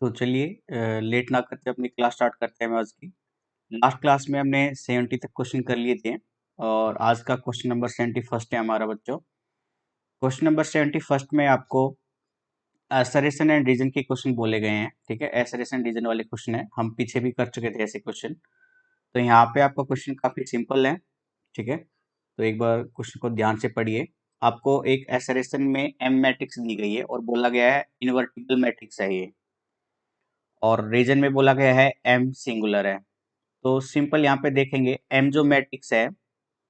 तो चलिए लेट ना करते अपनी क्लास स्टार्ट करते हैं आज की। लास्ट क्लास में हमने 70 तक क्वेश्चन कर लिए थे और आज का क्वेश्चन नंबर 71 है हमारा बच्चों। क्वेश्चन नंबर 71 में आपको एसरेशन एंड रीजन के क्वेश्चन बोले गए हैं। ठीक है, एसरेशन रीजन वाले क्वेश्चन है, हम पीछे भी कर चुके थे ऐसे क्वेश्चन। तो यहाँ पे आपका क्वेश्चन काफी सिंपल है। ठीक है, तो एक बार क्वेश्चन को ध्यान से पढ़िए। आपको एक एसरेशन में एम मैट्रिक्स दी गई है और बोला गया है इन्वर्टिबल मैट्रिक्स है ये, और रीजन में बोला गया है एम सिंगुलर है। तो सिंपल यहाँ पे देखेंगे एम जो मैट्रिक्स है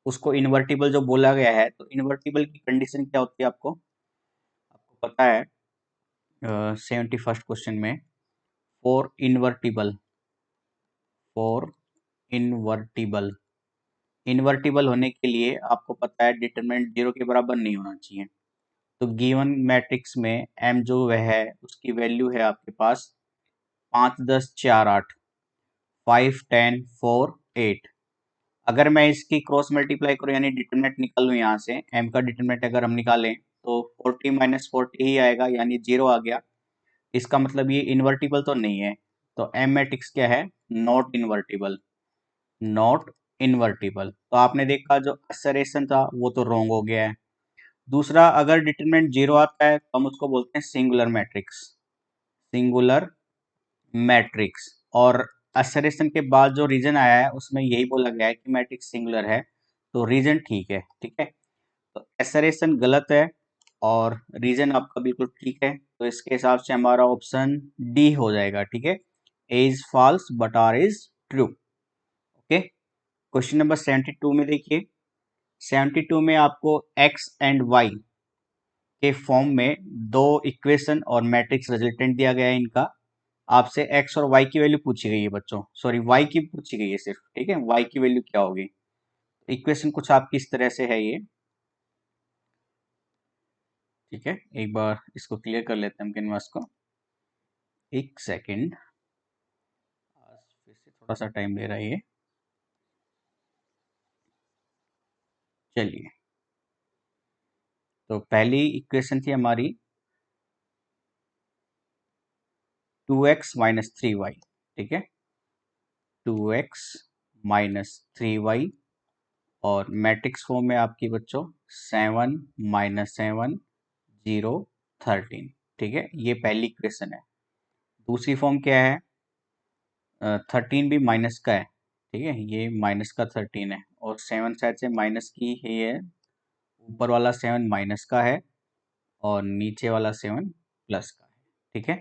उसको इन्वर्टिबल जो बोला गया है, तो इन्वर्टिबल की कंडीशन क्या होती है आपको आपको पता है। 71 क्वेश्चन में four invertible four invertible invertible होने के लिए आपको पता है डिटरमिनेंट 0 के बराबर नहीं होना चाहिए। तो गिवन मैट्रिक्स में एम जो वह है उसकी वैल्यू है आपके पास 5 10 4 8 5 10 4 8। अगर मैं इसकी क्रॉस मल्टीप्लाई करूं यानी डिटरमिनेंट निकालूं यहाँ से m का डिटरमिनेंट अगर हम निकालें तो 40 माइनस 40 ही आएगा यानी 0 आ गया। इसका मतलब ये इन्वर्टिबल तो नहीं है। तो m मैट्रिक्स क्या है? Not invertible. Not invertible. तो आपने देखा जो असरेशन था वो तो रॉन्ग हो गया है। दूसरा, अगर डिटरमिनेंट 0 आता है तो हम उसको बोलते हैं सिंगुलर मैट्रिक्स। Singular matrix. और असरेशन के बाद जो रीजन आया है उसमें यही बोला गया है कि मैट्रिक्स सिंगुलर है, तो रीजन ठीक है। ठीक है, तो असरेशन गलत है और रीजन आपका बिल्कुल ठीक है, तो इसके हिसाब से हमारा ऑप्शन डी हो जाएगा। ठीक है, A is false but R is true. Okay, question number 72 में देखिए। 72 में आपको एक्स एंड वाई के फॉर्म में दो इक्वेशन और मैट्रिक्स रिजल्टेंट दिया गया है इनका। आपसे एक्स और वाई की वैल्यू पूछी गई है बच्चों, सॉरी वाई की पूछी गई है सिर्फ। ठीक है, वाई की वैल्यू क्या होगी। इक्वेशन कुछ आपकी इस तरह से है ये। ठीक है, एक बार इसको क्लियर कर लेते हैं हम कैनवास को। एक सेकेंड, फिर से थोड़ा सा टाइम ले रहा है ये। चलिए, तो पहली इक्वेशन थी हमारी 2x माइनस 3y। ठीक है, 2x माइनस 3y और मैट्रिक्स फॉर्म में आपकी बच्चों 7 माइनस 7 0 13। ठीक है, ये पहली इक्वेशन है। दूसरी फॉर्म क्या है? 13 भी माइनस का है। ठीक है, ये माइनस का 13 है और 7 शायद से माइनस की ही है। ऊपर वाला 7 माइनस का है और नीचे वाला 7 प्लस का है। ठीक है,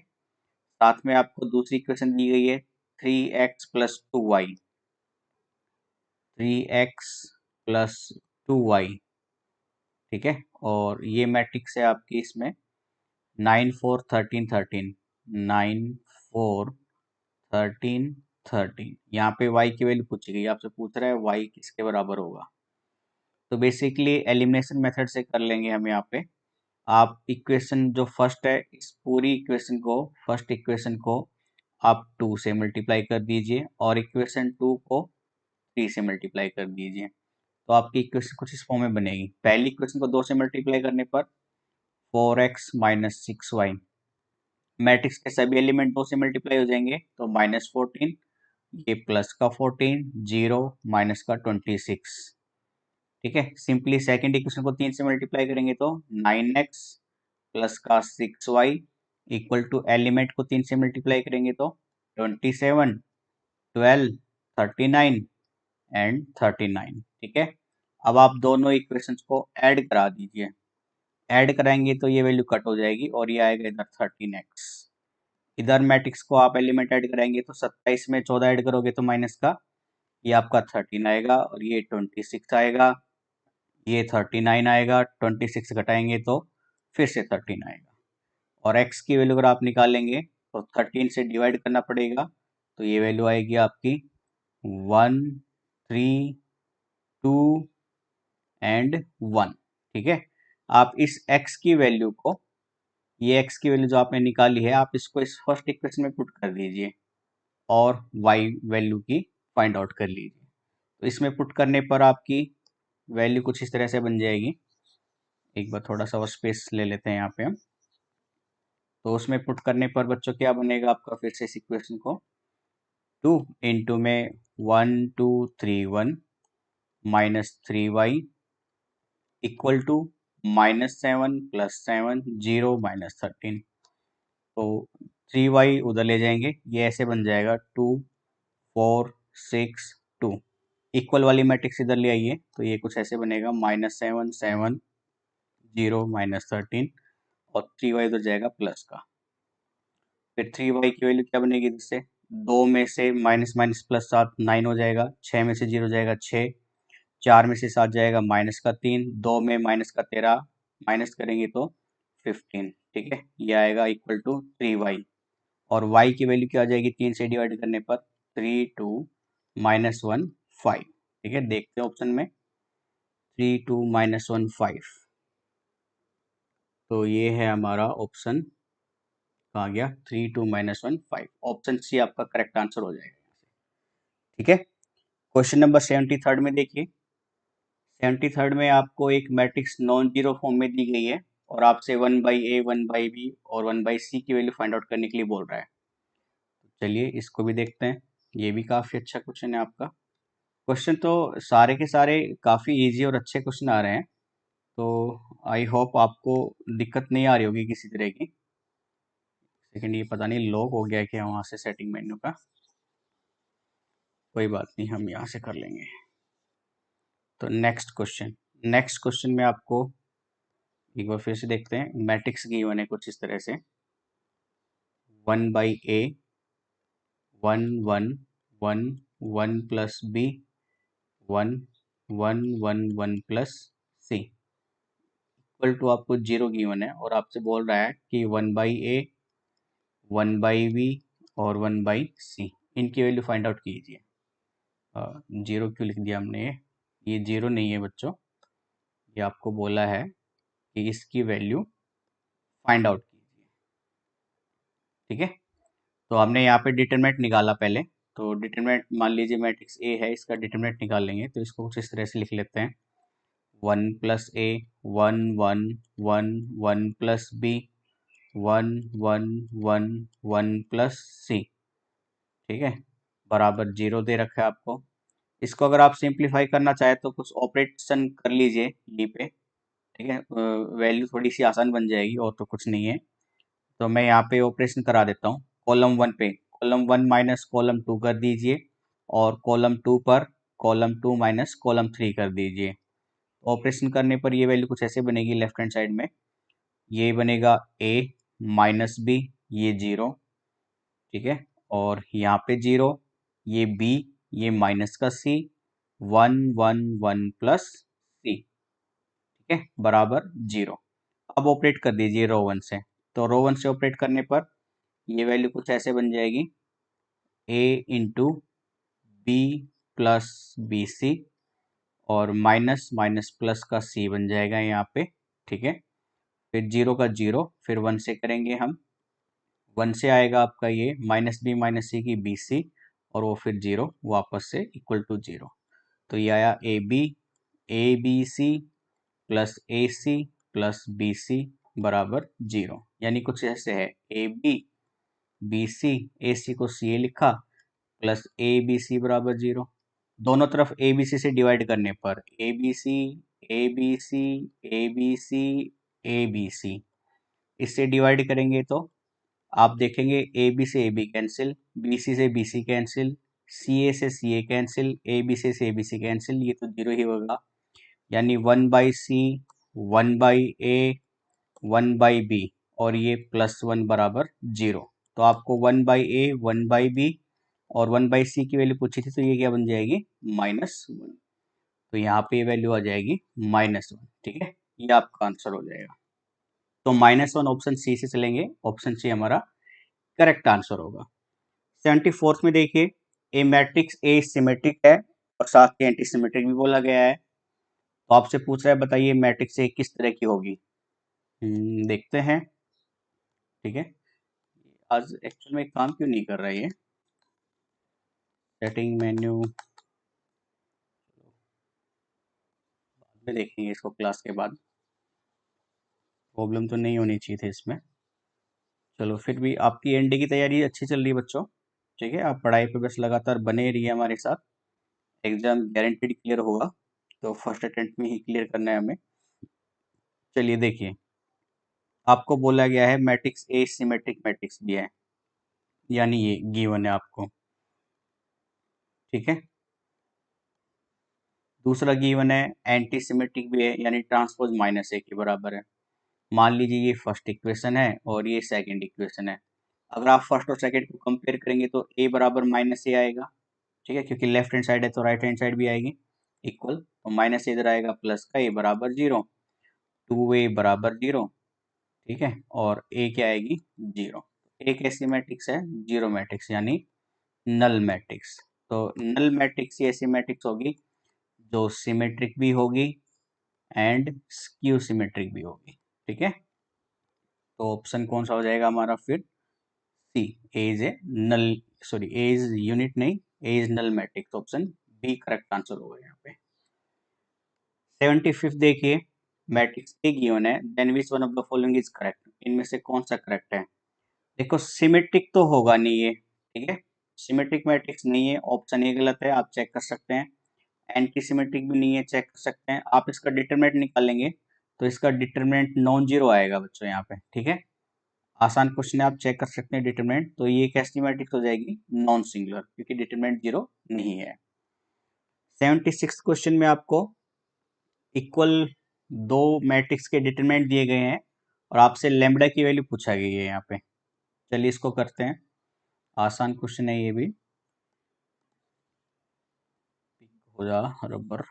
साथ में आपको दूसरी इक्वेशन दी गई है 3x plus 2y। 3x plus 2y। ठीक है, और ये मैट्रिक्स है आपकी इसमें 9 4 13 13। 9 4 13 13। यहाँ पे y की वैल्यू पूछी गई, आपसे पूछ रहा है y किसके बराबर होगा। तो बेसिकली एलिमिनेशन मेथड से कर लेंगे हम यहाँ पे। आप इक्वेशन जो फर्स्ट है इस पूरी इक्वेशन को, फर्स्ट इक्वेशन को आप 2 से मल्टीप्लाई कर दीजिए और इक्वेशन 2 को 3 से मल्टीप्लाई कर दीजिए, तो आपकी इक्वेशन कुछ इस फॉर्म में बनेगी। पहली इक्वेशन को 2 से मल्टीप्लाई करने पर 4x माइनस 6y। मैट्रिक्स के सभी एलिमेंट 2 से मल्टीप्लाई हो जाएंगे तो माइनस 14, ये प्लस का 14, 0 माइनस का 26। ठीक है, सिंपली सेकंड इक्वेशन को 3 से मल्टीप्लाई करेंगे तो 9x प्लस का 6y इक्वल टू एलिमेंट को 3 से मल्टीप्लाई करेंगे तो 27, 12, 39 एंड 39। ठीक है, अब आप दोनों इक्वेशंस को ऐड करा दीजिए। ऐड कराएंगे तो ये वैल्यू कट हो जाएगी और ये आएगा इधर 13x। इधर मैट्रिक्स को आप एलिमेंट ऐड कराएंगे तो 27 में 14 ऐड करोगे तो माइनस का ये आपका 13 आएगा और ये 26 आएगा, ये 39 आएगा, 26 घटाएंगे तो फिर से 13 आएगा। और x की वैल्यू अगर आप निकालेंगे तो 13 से डिवाइड करना पड़ेगा, तो ये वैल्यू आएगी आपकी 1 3 2 एंड 1। ठीक है, आप इस x की वैल्यू को, ये x की वैल्यू जो आपने निकाली है आप इसको इस फर्स्ट इक्वेशन में पुट कर दीजिए और y वैल्यू की फाइंड आउट कर लीजिए। तो इसमें पुट करने पर आपकी वैल्यू कुछ इस तरह से बन जाएगी। एक बार थोड़ा सा और स्पेस ले लेते हैं यहाँ पे हम। तो उसमें पुट करने पर बच्चों क्या बनेगा आपका, फिर से इस इक्वेशन को 2 इंटू में 1231 -3y इक्वल टू -7 + 7 0 -13। तो 3y उधर ले जाएंगे, ये ऐसे बन जाएगा 2 4 6 2। इक्वल वाली मैट्रिक्स इधर ले आइए तो ये कुछ ऐसे बनेगा -7 7 0 -13 और 3y उधर जाएगा प्लस का। फिर 3y की वैल्यू क्या बनेगी इधर से, 2 में से माइनस माइनस प्लस 7 9 हो जाएगा, 6 में से 0 जाएगा 6, 4 में से 7 जाएगा माइनस का 3, 2 में माइनस का 13 माइनस करेंगे तो 15। ठीक है, ये आएगा इक्वल टू 3y। और y की वैल्यू क्या आ जाएगी, 3 से डिवाइड करने पर 3 2 -1 5। ठीक है, देखते हैं ऑप्शन में 3 2 -1 5। तो ये है हमारा ऑप्शन, कहाँ गया, 3 2 -1 5। ऑप्शन सी आपका करेक्ट आंसर हो जाएगा। ठीक है, क्वेश्चन नंबर 73 में देखिए। 73 में आपको एक मैट्रिक्स नॉन जीरो फॉर्म में दी गई है और आपसे 1/a 1/b और 1/c की वैल्यू फाइंड आउट करने के लिए बोल रहा है। चलिए इसको भी देखते हैं, ये भी काफ़ी अच्छा क्वेश्चन है आपका। क्वेश्चन तो सारे के सारे काफ़ी इजी और अच्छे क्वेश्चन आ रहे हैं, तो आई होप आपको दिक्कत नहीं आ रही होगी किसी तरह की। लेकिन ये पता नहीं लॉक हो गया क्या वहाँ से सेटिंग मेन्यू का, कोई बात नहीं, हम यहाँ से कर लेंगे। तो नेक्स्ट क्वेश्चन में आपको एक बार फिर से देखते हैं। मैट्रिक्स गिवन है कुछ इस तरह से, 1/a 1 1 1 1 plus b 1 1 1 1 plus c equal to आपको 0 गिवन है और आपसे बोल रहा है कि 1/a 1/b और 1/c इनकी वैल्यू फाइंड आउट कीजिए। 0 क्यों लिख दिया हमने, ये 0 नहीं है बच्चों, ये आपको बोला है कि इसकी वैल्यू फाइंड आउट कीजिए। ठीक है, तो हमने यहाँ पे डिटरमिनेंट निकाला पहले। तो डिटरमिनेंट मान लीजिए मैट्रिक्स ए है, इसका डिटरमिनेंट निकाल लेंगे, तो इसको कुछ इस तरह से लिख लेते हैं, 1 + a 1 1 1 1 plus b 1 1 1 1 plus c। ठीक है, बराबर 0 दे रखा है आपको। इसको अगर आप सिंप्लीफाई करना चाहे तो कुछ ऑपरेशन कर लीजिए ये पे। ठीक है, वैल्यू थोड़ी सी आसान बन जाएगी और तो कुछ नहीं है। तो मैं यहाँ पे ऑपरेशन करा देता हूँ। कॉलम 1 पे कॉलम 1 माइनस कॉलम 2 कर दीजिए और कॉलम 2 पर कॉलम 2 माइनस कॉलम 3 कर दीजिए। ऑपरेशन करने पर ये वैल्यू कुछ ऐसे बनेगी, लेफ्ट हैंड साइड में ये बनेगा a - b, ये 0। ठीक है, और यहाँ पे 0, ये b, ये माइनस का c 1 1 1 प्लस c। ठीक है, बराबर 0। अब ऑपरेट कर दीजिए रो 1 से। तो रो 1 से ऑपरेट करने पर ये वैल्यू कुछ ऐसे बन जाएगी, a into b plus B C और माइनस माइनस प्लस का c बन जाएगा यहाँ पे। ठीक है, फिर 0 का 0, फिर 1 से करेंगे हम, 1 से आएगा आपका ये -b - c की बी सी और वो फिर 0 वापस से इक्वल टू 0। तो ये आया A B C plus A C plus B C बराबर 0। यानी कुछ ऐसे है, बी सी, ए सी को सी ए लिखा प्लस ए बी सी बराबर 0। दोनों तरफ ए बी सी से डिवाइड करने पर A B C A B C A B C A B C, इससे डिवाइड करेंगे तो आप देखेंगे ए बी से A B cancel, B C से बी सी कैंसिल, सी ए से सी ए कैंसिल, ए बी से ए बी सी कैंसिल, ये तो 0 ही होगा। यानी 1/c 1/a 1/b और ये +1 बराबर 0। तो आपको 1/a 1/b और 1/c की वैल्यू पूछी थी, तो ये क्या बन जाएगी, -1। तो यहाँ पे ये वैल्यू आ जाएगी -1। ठीक है, ये आपका आंसर हो जाएगा। तो -1 ऑप्शन सी से चलेंगे, ऑप्शन सी हमारा करेक्ट आंसर होगा। 74 में देखिए, ए मैट्रिक्स ए सिमेट्रिक है और साथ ही एंटी सिमेट्रिक भी बोला गया है। तो आपसे पूछ रहा है बताइए मैट्रिक्स ए किस तरह की होगी। देखते हैं। ठीक है, आज एक्चुअल में काम क्यों नहीं कर रहा है ये, सेटिंग मेन्यू बाद में देखेंगे इसको क्लास के बाद, प्रॉब्लम तो नहीं होनी चाहिए थी इसमें। चलो फिर भी आपकी एनडी की तैयारी अच्छी चल रही है बच्चों। ठीक है, आप पढ़ाई पे बस लगातार बने रहिए हमारे साथ। एग्जाम गारंटेड क्लियर होगा, तो फर्स्ट अटेम्प्ट में ही क्लियर करना है हमें। चलिए देखिए, आपको बोला गया है मैट्रिक्स ए सिमेट्रिक मैट्रिक्स दिया है, यानी ये गिवन है आपको। ठीक है, दूसरा गिवन है एंटी सिमेट्रिक भी है, यानी ट्रांसपोज माइनस ए के बराबर है। मान लीजिए ये फर्स्ट इक्वेशन है और ये सेकंड इक्वेशन है। अगर आप फर्स्ट और सेकंड को कंपेयर करेंगे तो ए बराबर माइनस ए आएगा। ठीक है, क्योंकि लेफ्ट हैंड साइड है तो राइट हैंड साइड भी आएगी इक्वल, तो माइनस इधर आएगा, प्लस का ए बराबर 0, 2a बराबर 0। ठीक है, और ए क्या आएगी 0। एक ऐसी मैट्रिक्स है जीरो मैट्रिक्स, यानी नल मैट्रिक्स। तो नल मैट्रिक्स ये ऐसी मैट्रिक्स होगी जो सिमेट्रिक भी होगी एंड स्क्यू सिमेट्रिक भी होगी। ठीक है, तो ऑप्शन कौन सा हो जाएगा हमारा फिर? See, A is a null, sorry A is unit नहीं, A is null matrix, option B correct answer होगा यहाँ पे। 75 देखिए, मैट्रिक्स ए गिवन है, then which one of the following is correct, इनमें से कौन सा करेक्ट है? देखो सिमेट्रिक तो होगा नहीं ये। ठीक है, सिमेट्रिक मैट्रिक्स नहीं है, ऑप्शन ए गलत है, आप चेक कर सकते हैं। एंटी सिमेट्रिक भी नहीं है, चेक कर सकते हैं आप। इसका डिटरमिनेंट निकालेंगे तो इसका डिटरमिनेंट नॉन जीरो आएगा बच्चों यहाँ पे। ठीक है, आसान क्वेश्चन है, आप चेक कर सकते हैं डिटरमिनेंट। तो ये कैसी मैट्रिक्स हो जाएगी? नॉन सिंगुलर, क्योंकि डिटरमिनेंट जीरो नहीं है। 76 क्वेश्चन में आपको इक्वल दो मैट्रिक्स के डिटरमिनेंट दिए गए हैं और आपसे लैम्ब्डा की वैल्यू पूछा गई है यहाँ पे। चलिए इसको करते हैं, आसान क्वेश्चन है ये भी। हो जा रबर।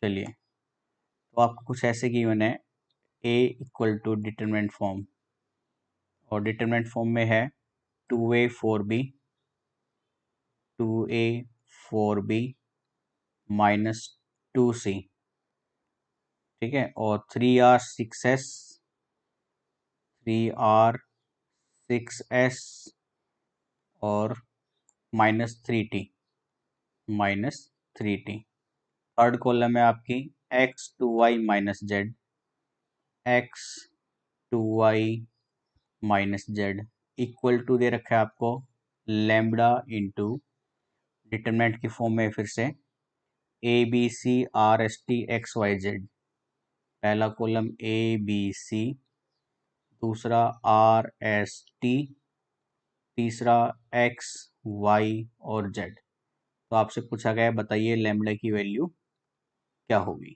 चलिए, तो आपको कुछ ऐसे गिवन है, ए इक्वल टू डिटरमिनेंट फॉर्म, और डिटरमिनेंट फॉर्म में है 2a 4b, 2a 4b minus 2c। ठीक है, और 3r 6s, 3r 6s और -3t। थर्ड कॉलम में आपकी x 2y minus Z, x 2y minus Z equal to दे रखा है आपको लैम्बडा इंटू, डिटरमिनेंट की फॉर्म में फिर से A B C R S T X Y Z. पहला कॉलम ए बी सी, दूसरा आर एस टी, तीसरा एक्स वाई और जेड। तो आपसे पूछा गया है बताइए लैम्बडा की वैल्यू क्या होगी।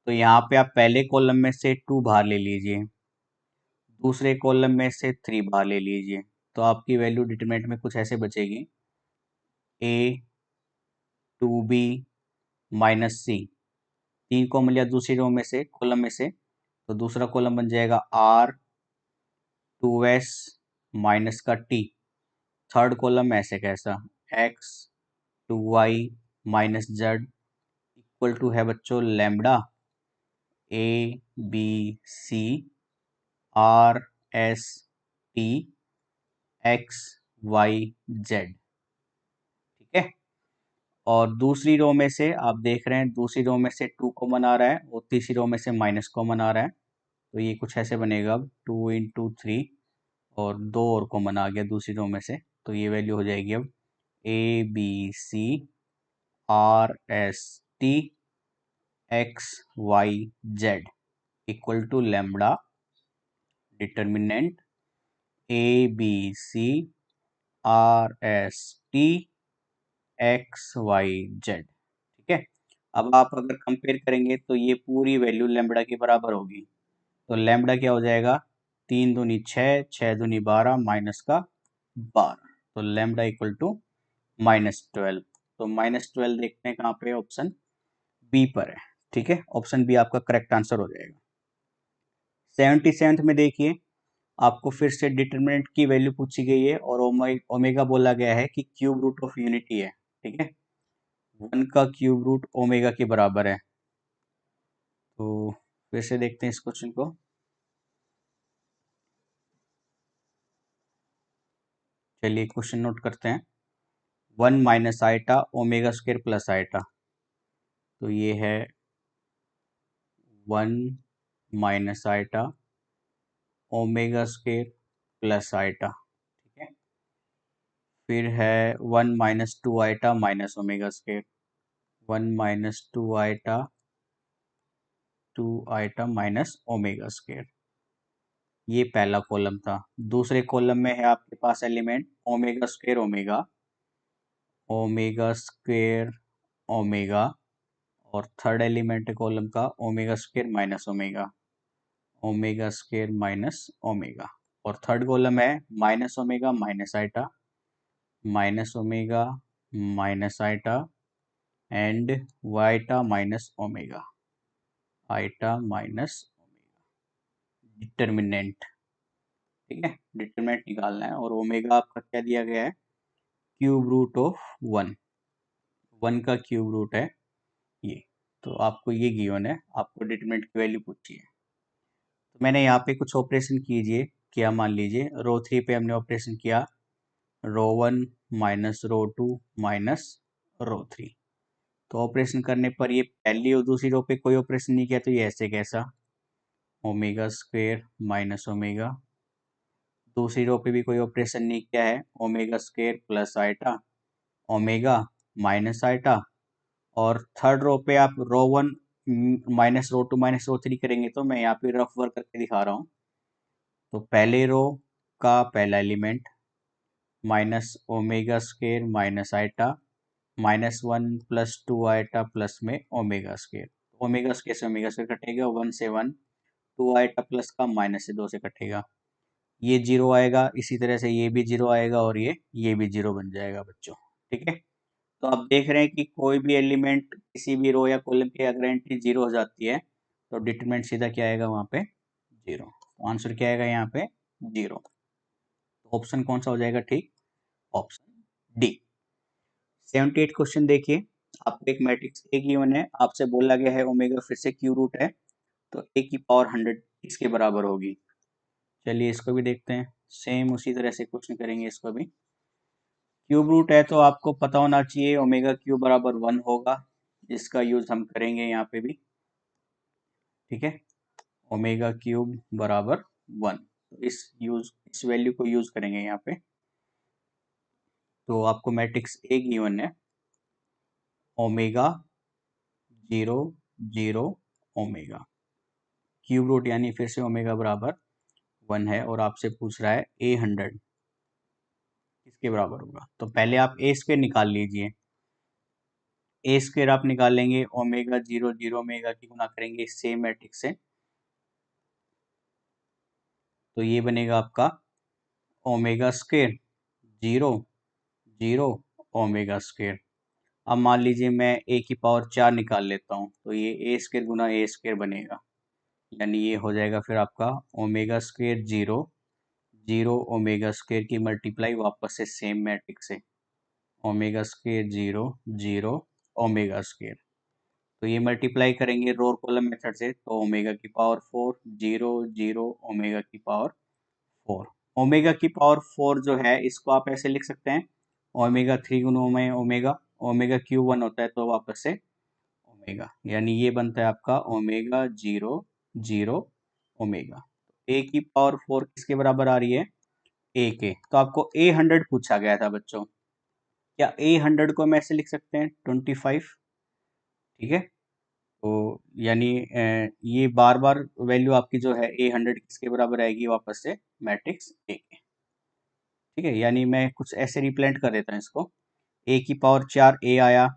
तो यहाँ पे आप पहले कॉलम में से 2 बाहर ले लीजिए, दूसरे कॉलम में से 3 बाहर ले लीजिए, तो आपकी वैल्यू डिटरमिनेंट में कुछ ऐसे बचेगी, ए 2b माइनस सी, 3 कॉमन लिया दूसरी रो में से, कॉलम में से, तो दूसरा कॉलम बन जाएगा आर 2s माइनस का टी। थर्ड कॉलम ऐसे कैसा, X 2y minus Z equal to है बच्चों lambda A B C R S T X Y Z. ठीक है, और दूसरी रो में से आप देख रहे हैं, दूसरी रो में से 2 कॉमन आ रहा है और तीसरी रो में से माइनस कॉमन आ रहा है, तो ये कुछ ऐसे बनेगा अब 2 इंटू 3, और 2 और कॉमन आ गया दूसरी रो में से, तो ये वैल्यू हो जाएगी अब A B C R S T X Y Z equal to lambda determinant A B C R S T X Y Z. ठीक है, अब आप अगर कंपेयर करेंगे तो ये पूरी वैल्यू लैम्बडा के बराबर होगी। तो लैम्बडा क्या हो जाएगा, 3 दूनी 6, 6 दूनी 12 माइनस का 12, तो लैम्बडा इक्वल टू -12। तो -12 देखते हैं कहाँ पे, ऑप्शन बी पर है। ठीक है, ऑप्शन बी आपका करेक्ट आंसर हो जाएगा। 77 में देखिए, आपको फिर से डिटरमिनेंट की वैल्यू पूछी गई है और ओमेगा बोला गया है कि क्यूब रूट ऑफ यूनिटी है। ठीक है, 1 का क्यूब रूट ओमेगा के बराबर है। तो फिर से देखते हैं इस क्वेश्चन को। चलिए क्वेश्चन नोट करते हैं, 1 minus eta omega square plus eta, तो ये है 1 minus eta omega square plus eta, ठीक है। फिर है 1 minus 2 eta minus omega square, 1 minus 2 eta minus omega square. ये पहला कॉलम था। दूसरे कॉलम में है आपके पास element omega square omega, omega square omega, और थर्ड एलिमेंट है कॉलम का omega square minus omega, omega square minus omega. और थर्ड कॉलम है minus omega minus iota, minus omega minus eta and eta minus omega, eta minus omega. Determinant, ठीक है, determinant निकालना है। और ओमेगा आपका क्या दिया गया है, क्यूब रूट ऑफ 1, 1 का क्यूब रूट है ये। तो आपको ये गिवन है, आपको डिटरमिनेंट की वैल्यू पूछी है। तो मैंने यहाँ पे कुछ ऑपरेशन कीजिए, क्या मान लीजिए रो 3 पे हमने ऑपरेशन किया रो 1 माइनस रो 2 माइनस रो 3। तो ऑपरेशन करने पर ये पहली और दूसरी रो पे कोई ऑपरेशन नहीं किया, तो ये ऐसे कैसा, ओमेगा स्क्वेयर माइनस ओमेगा। दूसरी रो पे भी कोई ऑपरेशन नहीं किया है, omega square plus iota omega minus iota. और थर्ड रो पे आप रो 1 माइनस रो 2 माइनस रो 3 करेंगे, तो मैं यहाँ पे रफ वर्क करके दिखा रहा हूँ। तो पहले रो का पहला element minus omega square minus iota minus 1 plus 2 iota plus में ओमेगा स्क्वेयर। ओमेगा स्क्वेयर से ओमेगा स्क्वेयर कटेगा, 1 से 1, 2 आइटा प्लस का माइनस से 2 से कटेगा, ये जीरो आएगा। इसी तरह से ये भी जीरो आएगा और ये भी जीरो बन जाएगा बच्चों, ठीक है। तो आप देख रहे हैं कि कोई भी एलिमेंट किसी भी रो या कॉलम की अगर एंट्री जीरो हो जाती है, तो डिटरमिनेंट सीधा क्या आएगा वहां पे, जीरो। तो आंसर क्या आएगा यहाँ पे, जीरो। तो ऑप्शन कौन सा हो जाएगा ठीक, ऑप्शन डी। 78 क्वेश्चन देखिए, आपको एक मैट्रिक्स ए गिवन है, आपसे बोला गया है ओमेगा फिर से क्यू रूट है, तो ए की पावर 100 इसके बराबर होगी। चलिए इसको भी देखते हैं, सेम उसी तरह से क्वेश्चन करेंगे इसको भी। क्यूब रूट है तो आपको पता होना चाहिए ओमेगा क्यूब बराबर 1 होगा, जिसका यूज हम करेंगे यहाँ पे भी, ठीक है। ओमेगा क्यूब बराबर 1, तो इस वैल्यू को यूज करेंगे यहाँ पे। तो आपको मैट्रिक्स ए गिवन है ओमेगा 0 0 ओमेगा, क्यूब रूट यानी फिर से ओमेगा बराबर 1 है, और आपसे पूछ रहा है ए 100 किसके बराबर होगा। तो पहले आप ए स्क्वायर निकाल लीजिए, ए स्क्वायर आप निकालेंगे ओमेगा 0 0 ओमेगा की गुना करेंगे इस सेम मैट्रिक्स से, तो ये बनेगा आपका ओमेगा स्क्वायर 0 0 ओमेगा स्क्वायर। अब मान लीजिए मैं ए की पावर 4 निकाल लेता हूँ, तो ये ए स्क्वायर गुना ए स्क्वायर बनेगा, यानी ये हो जाएगा फिर आपका ओमेगा स्क्वायर 0 0 ओमेगा स्क्वायर की मल्टीप्लाई वापस से सेम मैट्रिक्स से, ओमेगा स्क्वायर 0 0 ओमेगा स्क्वायर। तो ये मल्टीप्लाई करेंगे रो और कॉलम मेथड से, तो ओमेगा की पावर 4 0 0 ओमेगा की पावर 4। ओमेगा की पावर 4 जो है इसको आप ऐसे लिख सकते हैं ओमेगा 3 गुना ओमेगा, ओमेगा क्यूब 1 होता है तो वापस से ओमेगा, यानी ये बनता है आपका ओमेगा 0 0 ओमेगा। ए की पावर 4 किसके बराबर आ रही है, ए के। तो आपको ए 100 पूछा गया था बच्चों, क्या ए 100 को हम ऐसे लिख सकते हैं 25, ठीक है। तो यानी ये बार बार वैल्यू आपकी जो है ए 100 किसके बराबर आएगी, वापस से मैट्रिक्स ए के, ठीक है। यानी मैं कुछ ऐसे रिप्रेजेंट कर देता हूँ इसको, ए की पावर 4 ए आया,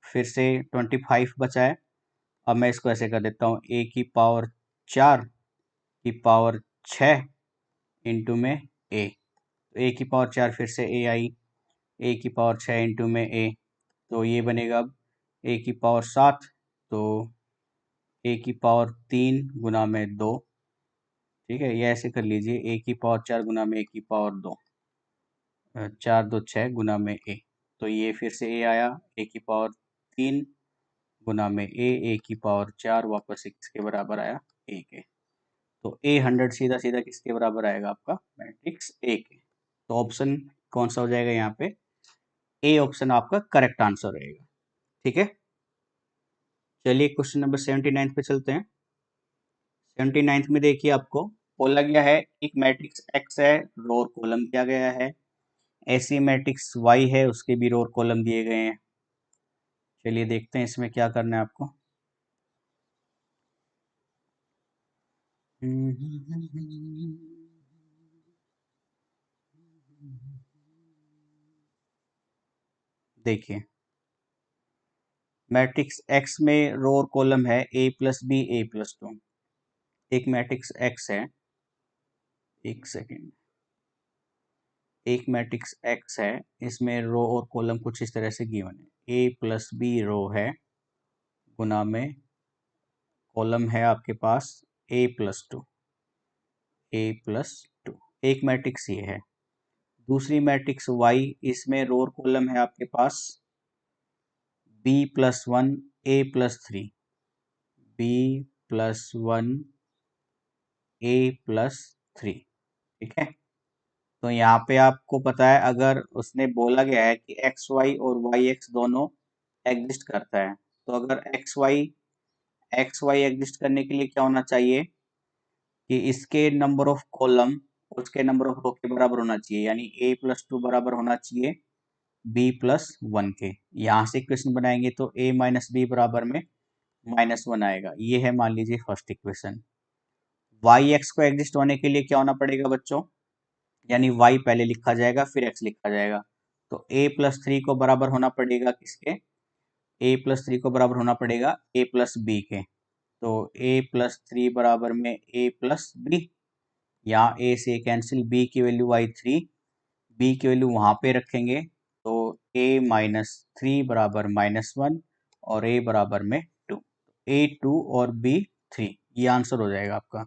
फिर से 25 बचा है। अब मैं इसको ऐसे कर देता हूँ ए की पावर 4 की पावर 6 इंटू में ए, तो ए की पावर 4 फिर से ए आई, ए की पावर 6 इंटू में ए, तो ये बनेगा अब ए की पावर 7, तो ए की पावर 3 गुना में 2, ठीक है। ये ऐसे कर लीजिए ए की पावर 4 गुना में ए की पावर 2, 4 2 6 गुना में ए, तो ये फिर से ए आया, ए की पावर 3 गुना में ए की पावर 4 वापस से किसके बराबर आया, ए के। तो ए 100 सीधा सीधा किसके बराबर आएगा आपका, मैट्रिक्स ए के। तो ऑप्शन कौन सा हो जाएगा यहाँ पे, ए ऑप्शन आपका करेक्ट आंसर रहेगा, ठीक है। चलिए क्वेश्चन नंबर 79 पे चलते हैं। 79th में देखिए आपको बोला गया है एक मैट्रिक्स एक्स है, रो और कॉलम दिया गया है। ऐसी मैट्रिक्स वाई है, उसके भी रो और कॉलम दिए गए हैं। चलिए देखते हैं इसमें क्या करना है आपको। देखिए मैट्रिक्स एक्स में रो और कॉलम है ए प्लस बी ए प्लस 2। एक मैट्रिक्स एक्स है, एक सेकेंड, एक मैट्रिक्स एक्स है, इसमें रो और कॉलम कुछ इस तरह से गिवन है। ए प्लस बी रो है, गुना में कॉलम है आपके पास ए प्लस 2, ए प्लस 2। एक मैट्रिक्स ये है। दूसरी मैट्रिक्स वाई, इसमें रो और कॉलम है आपके पास बी प्लस 1 ए प्लस 3, बी प्लस 1 ए प्लस 3। ठीक है, तो यहाँ पे आपको पता है अगर उसने बोला गया है कि एक्स वाई और वाई एक्स दोनों एग्जिस्ट करता है, तो अगर एक्स वाई एग्जिस्ट करने के लिए क्या होना चाहिए कि इसके नंबर ऑफ कॉलम उसके नंबर ऑफ रो के बराबर होना चाहिए, यानी ए प्लस 2 बराबर होना चाहिए बी प्लस 1 के। यहाँ से इक्वेशन बनाएंगे तो ए माइनस बी बराबर में -1 आएगा। ये है मान लीजिए फर्स्ट इक्वेशन। वाई एक्स को एग्जिस्ट होने के लिए क्या होना पड़ेगा बच्चों, यानी y पहले लिखा जाएगा फिर x लिखा जाएगा। तो a प्लस 3 को बराबर होना पड़ेगा किसके, a प्लस 3 को बराबर होना पड़ेगा a प्लस बी के। तो a प्लस 3 बराबर में a प्लस बी, यहाँ a से कैंसिल, b की वैल्यू आई 3, b की वैल्यू वहां पे रखेंगे तो a माइनस 3 बराबर -1 और a बराबर में 2। a 2 और b 3, ये आंसर हो जाएगा आपका।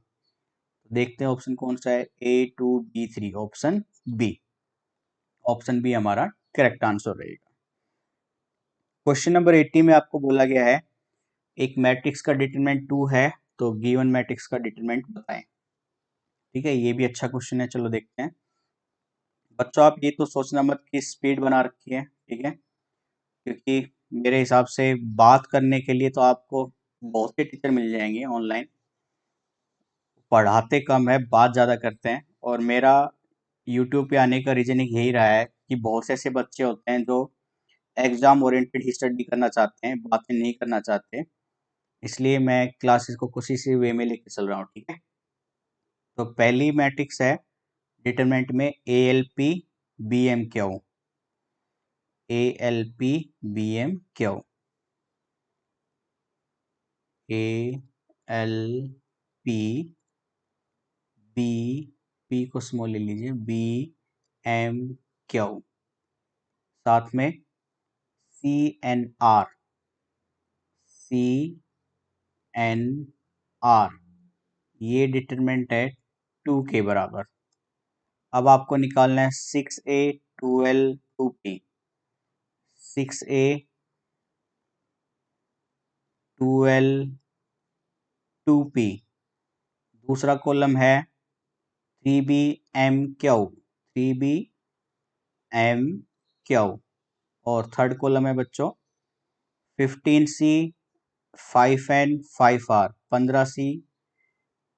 देखते हैं ऑप्शन कौन सा है, A2B3, option B. Option B हमारा करेक्ट आंसर रहेगा। क्वेश्चन नंबर 80 में आपको बोला गया है एक मैट्रिक्स का डिटरमिनेंट 2 है, तो गिवन मैट्रिक्स का डिटरमिनेंट बताएं। ठीक है, ये भी अच्छा क्वेश्चन है, चलो देखते हैं। बच्चों आप ये तो सोचना मत कि स्पीड बना रखी है, ठीक है, क्योंकि मेरे हिसाब से बात करने के लिए तो आपको बहुत से टीचर मिल जाएंगे ऑनलाइन। पढ़ाते कम है, बात ज़्यादा करते हैं। और मेरा यूट्यूब पे आने का रीजन एक यही रहा है कि बहुत से ऐसे बच्चे होते हैं जो एग्जाम ओरिएंटेड ही स्टडी करना चाहते हैं, बातें नहीं करना चाहते। इसलिए मैं क्लासेस को कुछ इसी वे में लेके चल रहा हूँ। ठीक है, तो पहली मैट्रिक्स है डिटरमिनेंट में A L P B M Q, A L P B M Q, A L P B, P को स्मॉल ले लीजिए, बी एम क्यू, साथ में C N R, C N R, ये डिटरमिनेंट है 2 के बराबर। अब आपको निकालना है 6a 12 2p, 6a 12 2p। दूसरा कॉलम है 3b m Q, 3b m Q. और थर्ड कॉलम है बच्चों 15c 5n 5r, 15c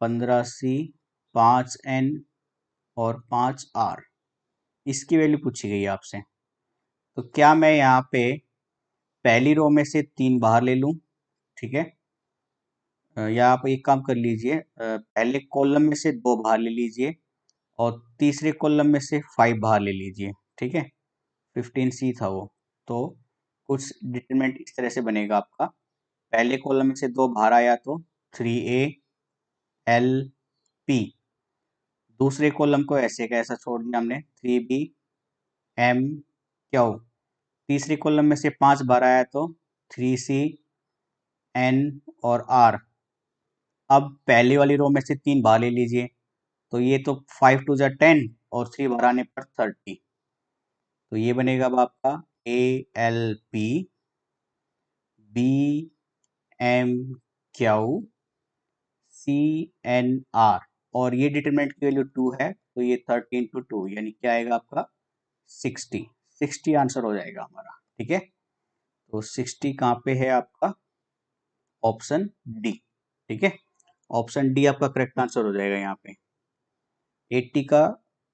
15c 5n और 5r। इसकी वैल्यू पूछी गई है आपसे। तो क्या मैं यहाँ पे पहली रो में से 3 बाहर ले लूँ, ठीक है, या आप एक काम कर लीजिए, पहले कॉलम में से 2 बाहर ले लीजिए और तीसरे कॉलम में से 5 बाहर ले लीजिए। ठीक है, 15c था वो। तो कुछ डिटरमिनेंट इस तरह से बनेगा आपका, पहले कॉलम में से 2 बाहर आया तो 3a l p, दूसरे कॉलम को ऐसे का ऐसा छोड़ दिया हमने 3b m q, तीसरे कॉलम में से 5 बाहर आया तो 3c n और r। अब पहले वाली रो में से 3 बाहर ले लीजिए, तो ये तो 5 टू जा 10 और 3 बाहर आने पर 30। तो ये बनेगा अब आपका A L P B M Q C N R, और ये डिटरमिनेंट की वैल्यू 2 है, तो ये 30 इंटू 2 यानी क्या आएगा आपका 60। 60 आंसर हो जाएगा हमारा। ठीक है, तो 60 कहाँ पे है आपका, ऑप्शन डी। ठीक है, ऑप्शन डी आपका करेक्ट आंसर हो जाएगा यहाँ पे। 80 का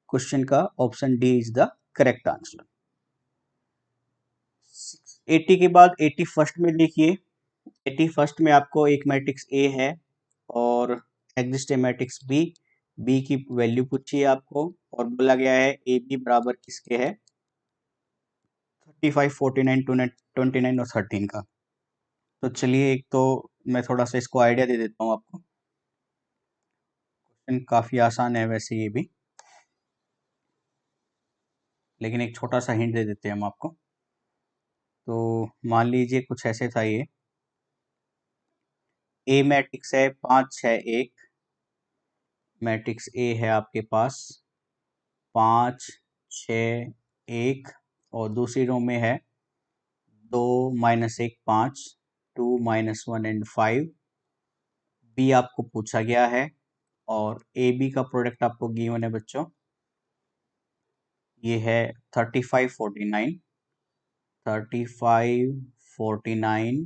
क्वेश्चन का option D is the correct answer. 80 के बाद 81st में देखिए। 81st में आपको एक मैट्रिक्स ए है और एग्जिस्ट मैट्रिक्स बी। बी की वैल्यू पूछी है आपको और बोला गया है ए बी बराबर किसके है, 35, 49, 29 और 13 का। तो चलिए एक तो मैं थोड़ा सा इसको आइडिया दे देता हूँ आपको। क्वेश्चन काफी आसान है वैसे ये भी, लेकिन एक छोटा सा हिंट दे देते हैं हम आपको। तो मान लीजिए कुछ ऐसे था ये। ए मैट्रिक्स है 5 6 1। मैट्रिक्स ए है आपके पास 5 6 1 और दूसरी रो में है 2 -1 5, 2 -1 एंड 5। बी आपको पूछा गया है और ए बी का प्रोडक्ट आपको गिवन है बच्चों, ये है 35 49, 35 49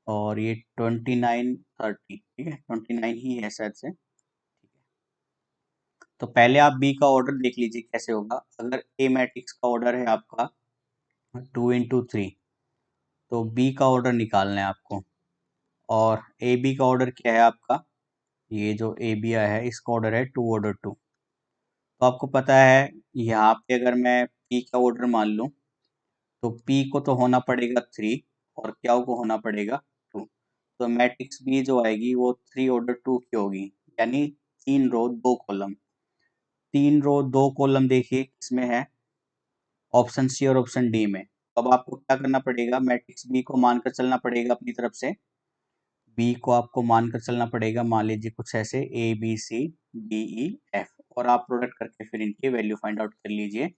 और ये 29 30। ठीक है, 29 ही है शायद से। तो पहले आप बी का ऑर्डर देख लीजिए कैसे होगा। अगर ए मैट्रिक्स का ऑर्डर है आपका 2 इंटू 3, तो बी का ऑर्डर निकालना है आपको। और ए बी का ऑर्डर क्या है आपका, ये जो ए बी आया है इसका ऑर्डर है 2 ऑर्डर 2। तो आपको पता है यहाँ पे अगर मैं पी का ऑर्डर मान लूँ तो पी को तो होना पड़ेगा 3 और क्या को होना पड़ेगा 2। तो मैट्रिक्स बी जो आएगी वो 3 ऑर्डर 2 की होगी, यानी 3 रो 2 कॉलम। 3 रो 2 कॉलम देखिए किसमें है, ऑप्शन सी और ऑप्शन डी में। अब आपको क्या करना पड़ेगा, मैट्रिक्स बी को मानकर चलना पड़ेगा अपनी तरफ से। बी को आपको मानकर चलना पड़ेगा, मान लीजिए कुछ ऐसे A B C D E F, और आप प्रोडक्ट करके फिर इनकी वैल्यू फाइंड आउट कर लीजिए,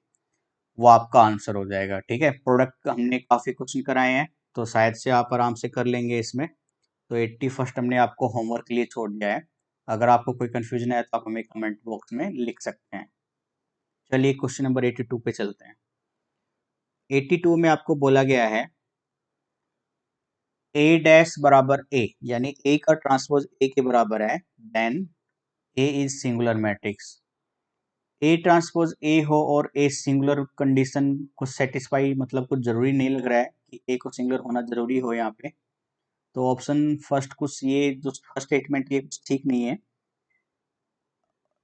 वो आपका आंसर हो जाएगा। ठीक है, प्रोडक्ट हमने काफी क्वेश्चन कराए हैं तो शायद से आप आराम से कर लेंगे इसमें। तो 81st हमने आपको होमवर्क के लिए छोड़ दिया है। अगर आपको कोई कंफ्यूजन है तो आप हमें कमेंट बॉक्स में लिख सकते हैं। चलिए क्वेश्चन नंबर 82 पे चलते हैं। 82 में आपको बोला गया है ए डैश बराबर ए, यानी ए का ट्रांसपोज ए के बराबर है, then A is singular matrix. A transpose A हो और ए सिंगुलर कंडीशन को सेटिस्फाई, मतलब कुछ जरूरी नहीं लग रहा है कि ए को सिंगुलर होना जरूरी हो यहाँ पे। तो ऑप्शन फर्स्ट कुछ ये जो फर्स्ट स्टेटमेंट ये कुछ ठीक नहीं है।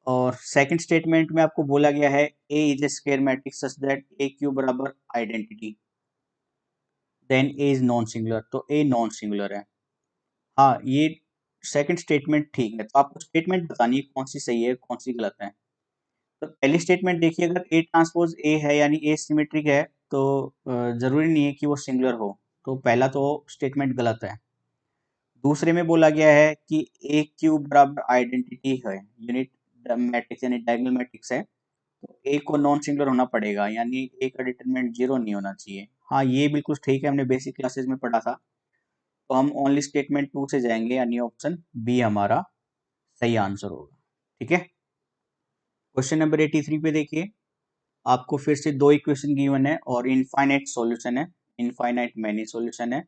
और सेकंड स्टेटमेंट में आपको बोला गया है A is A square matrix such that A cube बराबर identity, then A is non singular. तो ए नॉन सिंगुलर है। हाँ, ये सेकंड स्टेटमेंट ठीक है। तो आपको स्टेटमेंट बतानी है कौन सी सही है कौन सी गलत है। तो पहली स्टेटमेंट देखिए, अगर ए ट्रांसपोज ए है यानी ए सिमेट्रिक है तो जरूरी नहीं है कि वो सिंगुलर हो। तो पहला तो स्टेटमेंट गलत है। दूसरे में बोला गया है कि ए क्यूब बराबर आइडेंटिटी है, यूनिट मैट्रिक्स यानी डायगोनल मैट्रिक्स है, तो ए को नॉन सिंगुलर होना पड़ेगा, यानी ए का डिटरमिनेंट 0 नहीं होना चाहिए। हाँ, ये बिल्कुल ठीक है, हमने बेसिक क्लासेस में पढ़ा था। तो हम ओनली स्टेटमेंट 2 से जाएंगे, यानी ऑप्शन बी हमारा सही आंसर होगा। ठीक है, क्वेश्चन नंबर 83 पे देखिए। आपको फिर से दो इक्वेशन गिवन है और इनफाइनाइट सॉल्यूशन है, इनफाइनाइट मैनी सॉल्यूशन है।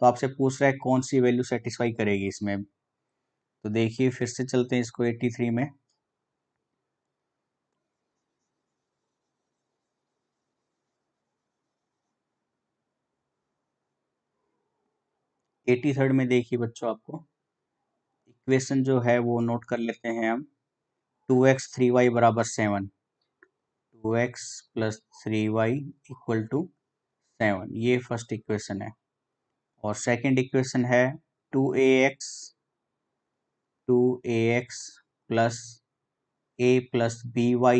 तो आपसे पूछ रहा है कौन सी वैल्यू सेटिस्फाई करेगी इसमें। तो देखिए फिर से चलते हैं इसको 83 में। 83rd में देखिए बच्चों, आपको इक्वेशन जो है वो नोट कर लेते हैं हम। 2x 3y बराबर 7, 2x plus 3y equal to 7, ये फर्स्ट इक्वेशन है। और सेकंड इक्वेशन है 2ax 2ax plus a plus by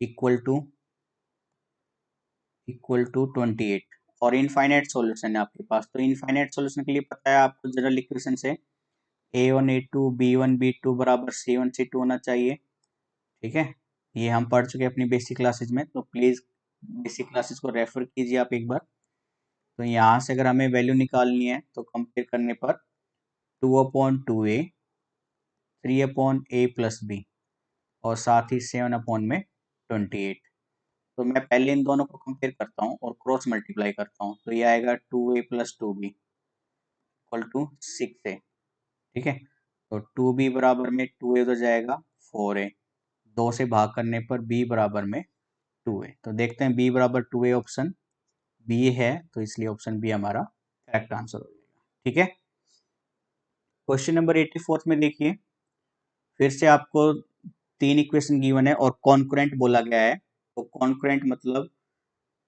equal to 28। और इनफाइनाइट सॉल्यूशन है आपके पास। तो इनफाइनाइट सॉल्यूशन के लिए पता है आपको जनरल इक्वेशन से a1 a2 b1 b2 बराबर c1 c2 होना चाहिए। ठीक है, ये हम पढ़ चुके हैं अपनी बेसिक क्लासेस में, तो प्लीज बेसिक क्लासेस को रेफर कीजिए आप एक बार। तो यहाँ से अगर हमें वैल्यू निकालनी है तो कंपेयर करने पर 2/2a 3/a प्लस b और साथ ही 7 में 28। तो मैं पहले इन दोनों को कंपेयर करता हूँ और क्रॉस मल्टीप्लाई करता हूँ, तो ये आएगा 2a plus 2b equal to 6a। ठीक है, तो 2b बराबर में 2a हो जाएगा 4a, 2 से भाग करने पर b बराबर में 2a। तो देखते हैं b बराबर 2a ऑप्शन बी है, तो इसलिए ऑप्शन बी हमारा करेक्ट आंसर हो जाएगा। ठीक है, क्वेश्चन नंबर 84 में देखिए, फिर से आपको 3 इक्वेशन गिवन है और कॉन्करेंट बोला गया है। तो कॉन्करेंट मतलब